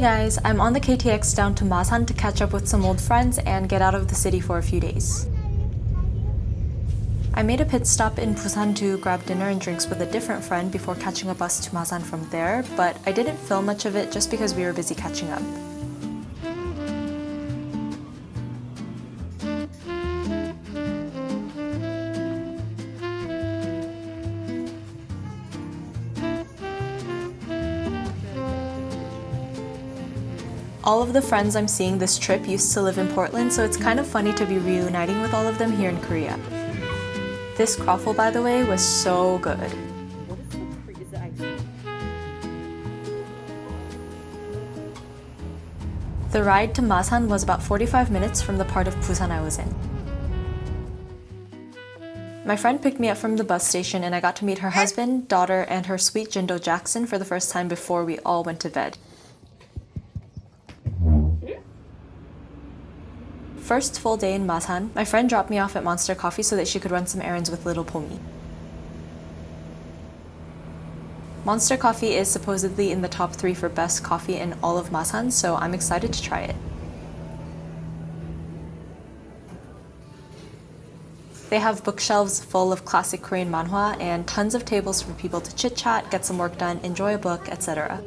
guys, I'm on the KTX down to Masan to catch up with some old friends and get out of the city for a few days. I made a pit stop in Busan to grab dinner and drinks with a different friend before catching a bus to Masan from there, but I didn't film much of it just because we were busy catching up. All of the friends I'm seeing this trip used to live in Portland, so it's kind of funny to be reuniting with all of them here in Korea. This croffle, by the way, was so good. The ride to Masan was about 45 minutes from the part of Busan I was in. My friend picked me up from the bus station and I got to meet her husband, daughter, and her sweet Jindo Jackson for the first time before we all went to bed. First full day in Masan, my friend dropped me off at Monster Coffee so that she could run some errands with little Pomi. Monster Coffee is supposedly in the top 3 for best coffee in all of Masan, so I'm excited to try it. They have bookshelves full of classic Korean manhwa and tons of tables for people to chit-chat, get some work done, enjoy a book, etc.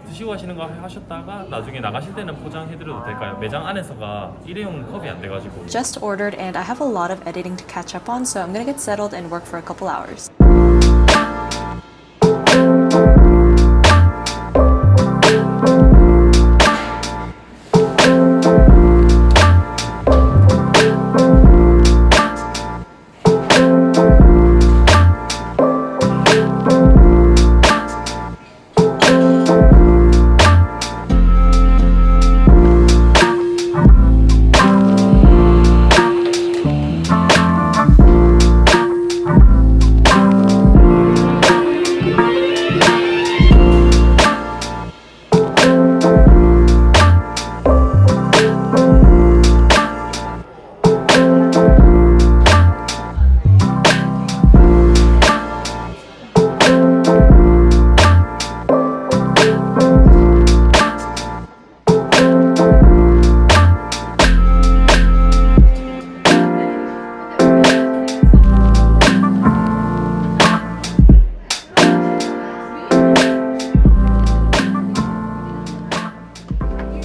드시고 가시는 거 하셨다가 나중에 나가실 때는 포장해드려도 될까요? 매장 안에서가 일회용 컵이 안 돼가지고. Just ordered and I have a lot of editing to catch up on, so I'm gonna get settled and work for a couple hours.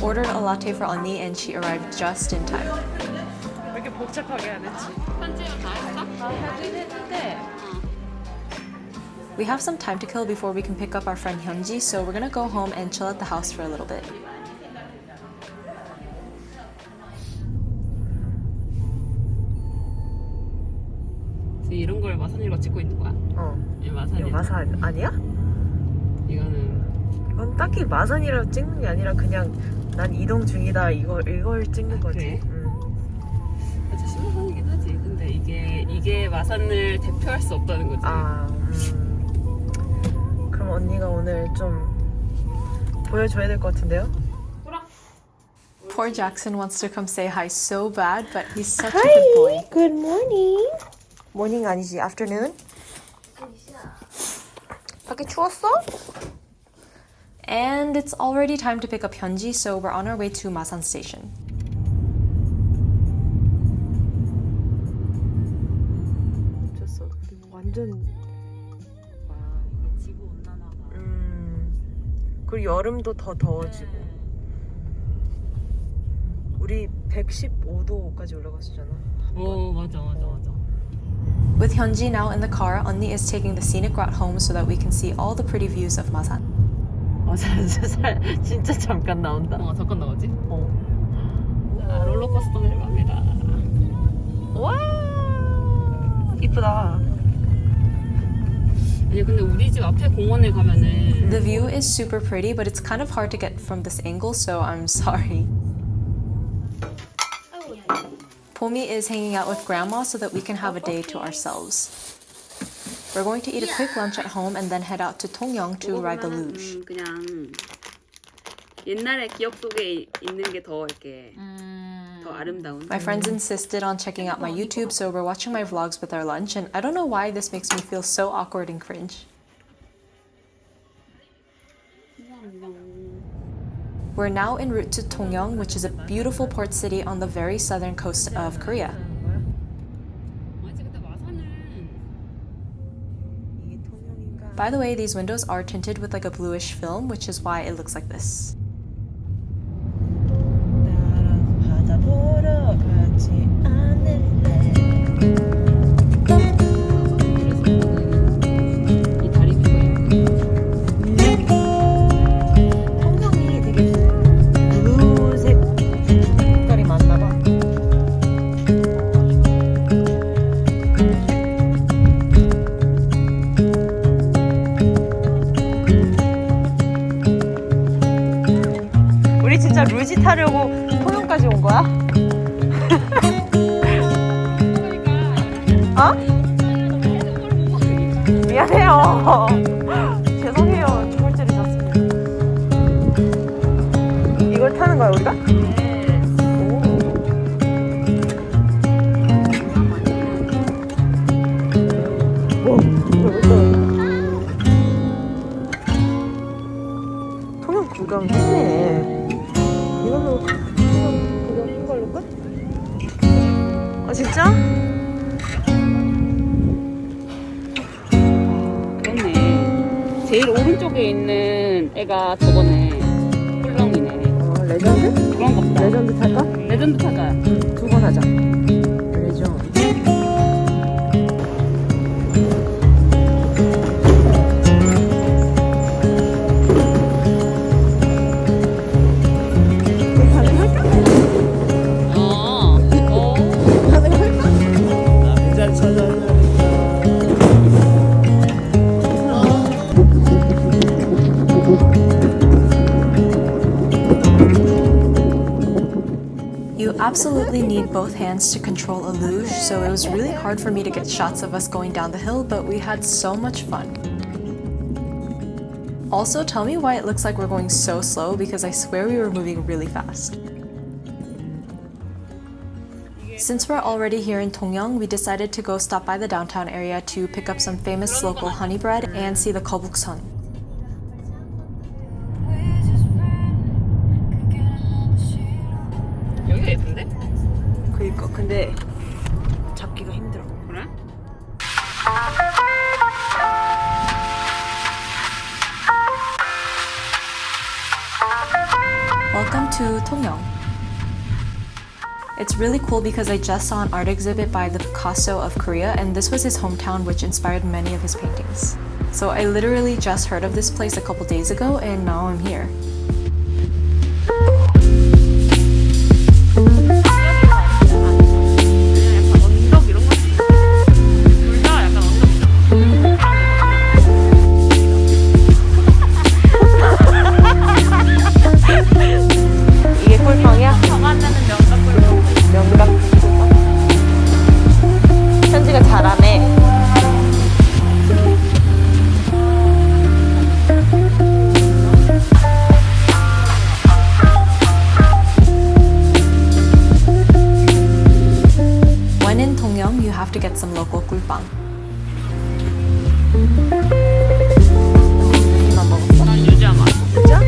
Ordered a latte for Onni and she arrived just in time. 왜 이렇게 복잡하게 안 했지? 편지는 다 했어? 편지는 했는데. We have some time to kill before we can pick up our friend Hyunji, so we're gonna go home and chill at the house for a little bit. 이런 걸 마산이로 찍고 있는 거야? 이 마산이. 이거 마산 아니야? 이건 딱히 마산이라고 찍는 게 아니라 그냥 난 이동 중이다 이걸 찍는 거지. 그래? 아주 심각하긴 하지. 근데 이게 마산을 대표할 수 없다는 거지. 그럼 언니가 오늘 좀 보여줘야 될 것 같은데요? Poor Jackson wants to come say hi so bad, but he's such a good boy. Good morning. morning 아니지, afternoon? 밖에 추웠어? And it's already time to pick up Hyunji, so we're on our way to Masan Station. 미쳤어. 완전 지구 온난화가. 그리고 여름도 더 더워지고. 우리 115도까지 올라갔었잖아. 맞아. With Hyunji now in the car, Onni is taking the scenic route home so that we can see all the pretty views of Masan. 진짜 잠깐 나온다. 잠깐 나오지? 자, 롤러코스터 내려갑니다. 와, 이쁘다. 아니 근데 우리 집 앞에 공원에 가면은 The view is super pretty, but it's kind of hard to get from this angle, so I'm sorry. Pomi is hanging out with Grandma so that we can have a day to ourselves. We're going to eat a quick lunch at home and then head out to Tongyeong to ride the luge. 그냥 옛날의 기억 속에 있는 게 더 이렇게 더 아름다운. My friends insisted on checking out my YouTube, so we're watching my vlogs with our lunch, and I don't know why this makes me feel so awkward and cringe. We're now en route to Tongyeong, which is a beautiful port city on the very southern coast of Korea. By the way, these windows are tinted with like a bluish film, which is why it looks like this. 우리 진짜 루지 타려고 통영까지 온 거야? 어? 미안해요. 죄송해요. 죽을 죄를 졌습니다. 이걸 타는 거야 우리가? 통영 구경했네. 이걸로 구경한 걸로 끝? 아 진짜? 그렇네. 제일 오른쪽에 있는 애가 저거네. 꿀렁이네. 레전드? 그런가 보다. 레전드 탈까? 레전드 타자. 두 번 하자. 레전드. You absolutely need both hands to control a luge, so it was really hard for me to get shots of us going down the hill, but we had so much fun. Also, tell me why it looks like we're going so slow, because I swear we were moving really fast. Since we're already here in Tongyeong, we decided to go stop by the downtown area to pick up some famous local honey bread and see the Kobbukseon. 여기가 예쁜데? 그니까 근데 잡기가 힘들어. 그래? Welcome to Tongyeong. It's really cool because I just saw an art exhibit by the Picasso of Korea, and this was his hometown, which inspired many of his paintings. So I literally just heard of this place a couple days ago, and now I'm here. 이게 꿀빵이야? 명각 현지가 잘하네. When in Tongyeong, you have to get some local gulbang. 이만 먹었어? 난 유자 맛. 진짜?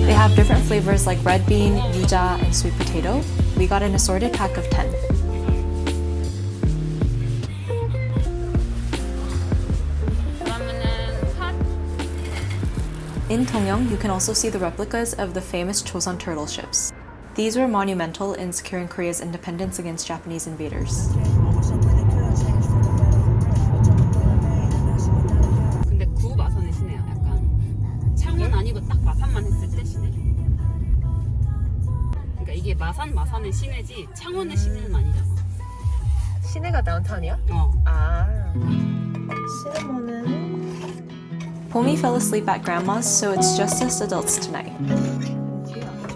They have different flavors like red bean, yuja, and sweet potato. We got an assorted pack of 10. In Tongyeong, you can also see the replicas of the famous Chosun turtle ships. These were monumental in securing Korea's independence against Japanese invaders. 근데 구 마산의 시내야 약간. 창원 아니고 딱 마산만 했을 때 시내. 그러니까 이게 마산의 시내지 창원의 시내는 아니잖아. 시내가 다운타운이야? 어. 아. 시네모는 Pomi fell asleep at grandma's, so it's just us adults tonight.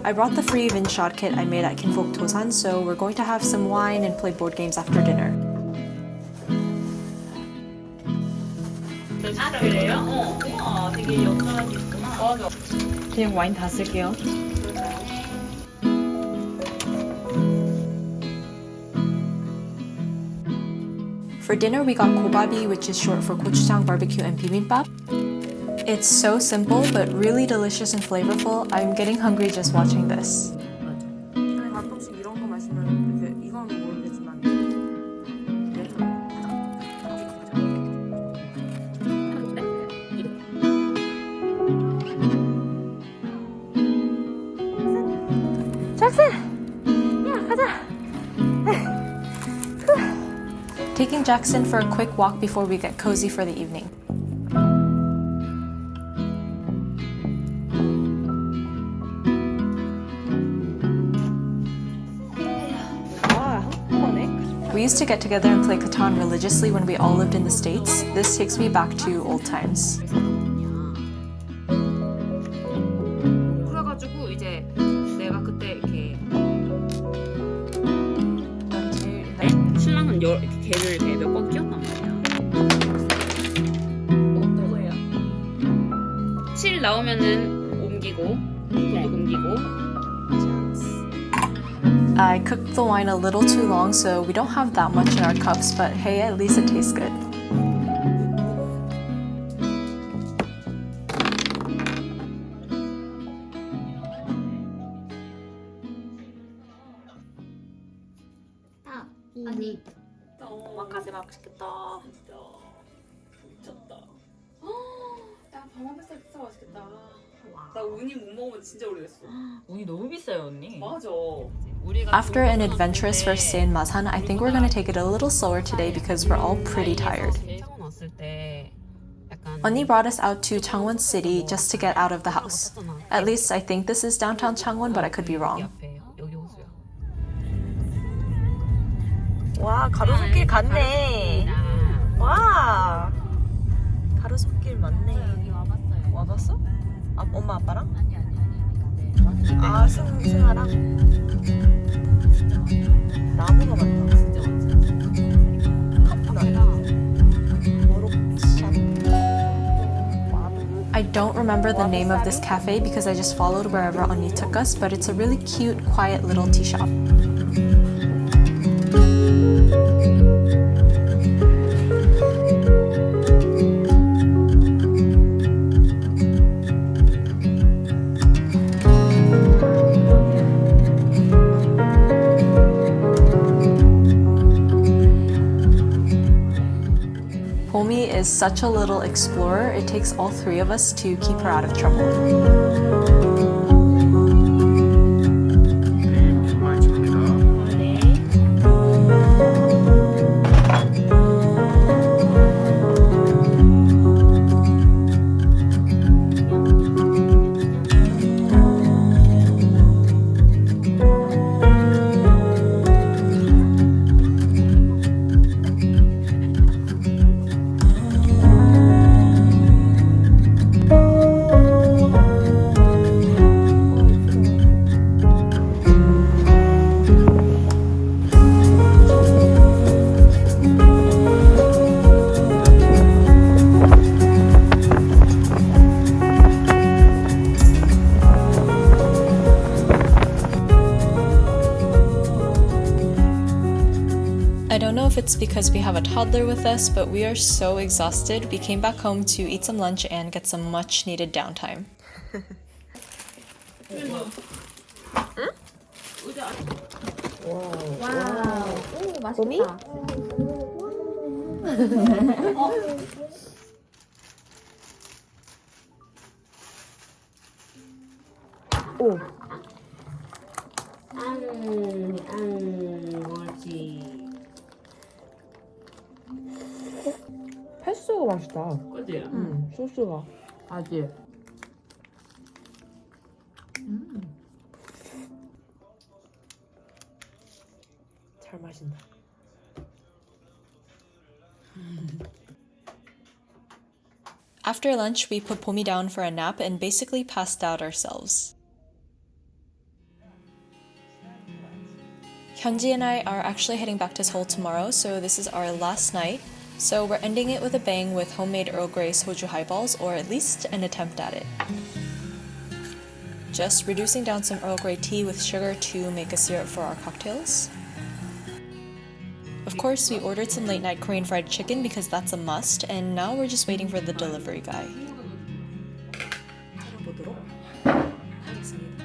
I brought the free Vinshot kit I made at Kinfolk Tosan, so we're going to have some wine and play board games after dinner. 아 그래요? 어. 우와 되게 역사가 있구나. 맞아. 그냥 와인 다 쓸게요. For dinner, we got kobabi, which is short for gochujang barbecue and bibimbap. It's so simple, but really delicious and flavorful. I'm getting hungry just watching this. 근데 가끔씩 이런 거 마시면 이렇게 이건 모르겠지만 Taking Jackson for a quick walk before we get cozy for the evening. We used to get together and play Catan religiously when we all lived in the States. This takes me back to old times. 그래가지고 이제 내가 그때 이렇게 신랑은 이렇게 걔를 몇 번 끼웠단 말이야. 누구예요? 7 나오면은 옮기고 또 옮기고. I cooked the wine a little too long, so we don't have that much in our cups, but hey, at least it tastes good. 아니 오마카세 맛있겠다. 진짜 미쳤다. 야 밤한뱃살 진짜 맛있겠다. 나 우니 못 먹은 지 진짜 오래됐어. 운이 너무 비싸요 언니. 맞아. After an adventurous first day in Masan, I think we're gonna take it a little slower today because we're all pretty tired. 창원 왔을 때 약간 Onni brought us out to Changwon City just to get out of the house. At least I think this is downtown Changwon, but I could be wrong. 여기 호수야. 와 가로수길 갔네. 와 가로수길 맞네. 여기 와봤어요. 와봤어? 아, 엄마 아빠랑? 아니. 아 승아랑? 나무가 많다. 진짜 많지. 카프나. I don't remember the name of this cafe because I just followed wherever Onni took us, but it's a really cute, quiet little tea shop. Pomi is such a little explorer, it takes all three of us to keep her out of trouble. I don't know if it's because we have a toddler with us, but we are so exhausted. We came back home to eat some lunch and get some much needed downtime. 옳지. 패스가 맛있다. 그치? 소스가. 아지. 잘 마신다. After lunch, we put Pomi down for a nap and basically passed out ourselves. Hyunji and I are actually heading back to Seoul tomorrow, so this is our last night. So we're ending it with a bang with homemade Earl Grey soju highballs, or at least an attempt at it. Just reducing down some Earl Grey tea with sugar to make a syrup for our cocktails. Of course, we ordered some late night Korean fried chicken because that's a must, and now we're just waiting for the delivery guy. 찾아보도록 하겠습니다.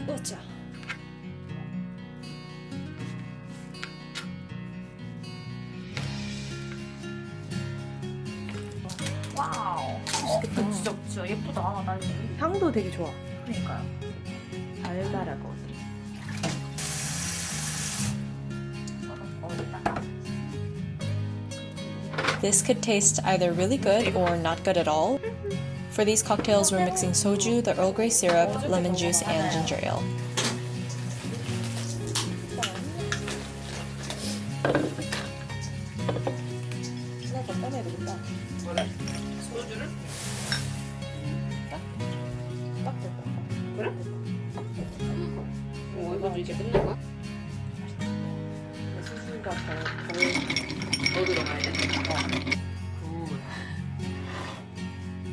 우짜. 와우. 진짜 예쁘다. 난 향도 되게 좋아. 그러니까요. 달달할 것 같아. This could taste either really good or not good at all. For these cocktails, we're mixing soju, the Earl Grey syrup, lemon juice, and ginger ale. 하나 더 꺼내야 되겠다. 소주를? 딱 됐다. 그래? 이거 이제 끝난 거야? 수수가 더 들어가야 돼?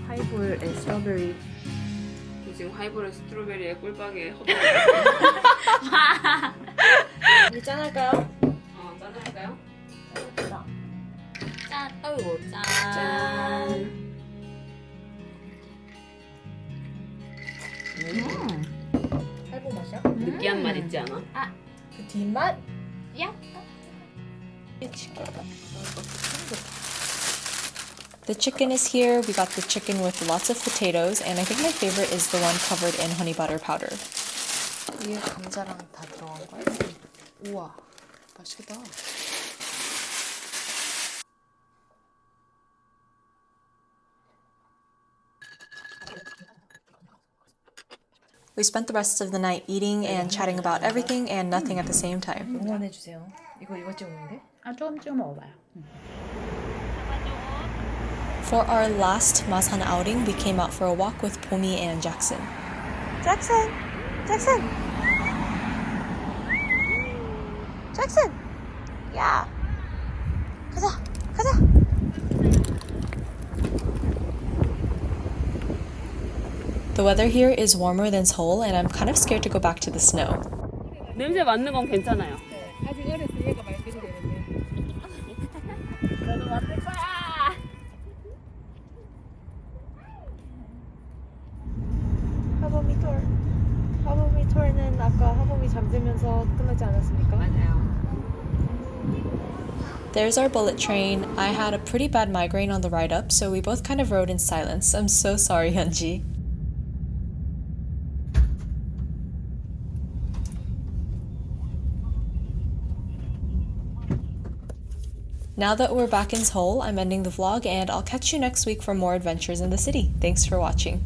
하이볼 앤 스트로베리. 지금 하이볼에 스트로베리에 꿀빵에 허브. 이제 짠할까요? 짠할까요? 짠. 어이구 짠. 짠. 하이볼 맛이야? 느끼한 맛 있지 않아? 그 뒷맛? 야. The chicken is here. We got the chicken with lots of potatoes, and I think my favorite is the one covered in honey butter powder. 위에 감자랑 다 들어간 거야? 우와, 맛있겠다. We spent the rest of the night eating and chatting about everything and nothing at the same time. 응원해 주세요. 이거 찍었는데? 좀 찍어 먹어봐요. For our last Masan outing, we came out for a walk with Pomi and Jackson. Jackson! Jackson! Jackson! 야! 가자! 가자! The weather here is warmer than Seoul, and I'm kind of scared to go back to the snow. 냄새 맡는 건 괜찮아요. 아직 어려서 얘가 맑게 되는데. 너도 맡을 거야. 하범이 톨. 하범이 톨은 아까 하범이 잠들면서 끝나지 않았습니까? 맞아요. There's our bullet train. I had a pretty bad migraine on the ride up, so we both kind of rode in silence. I'm so sorry, Hyunji. Now that we're back in Seoul, I'm ending the vlog and I'll catch you next week for more adventures in the city. Thanks for watching.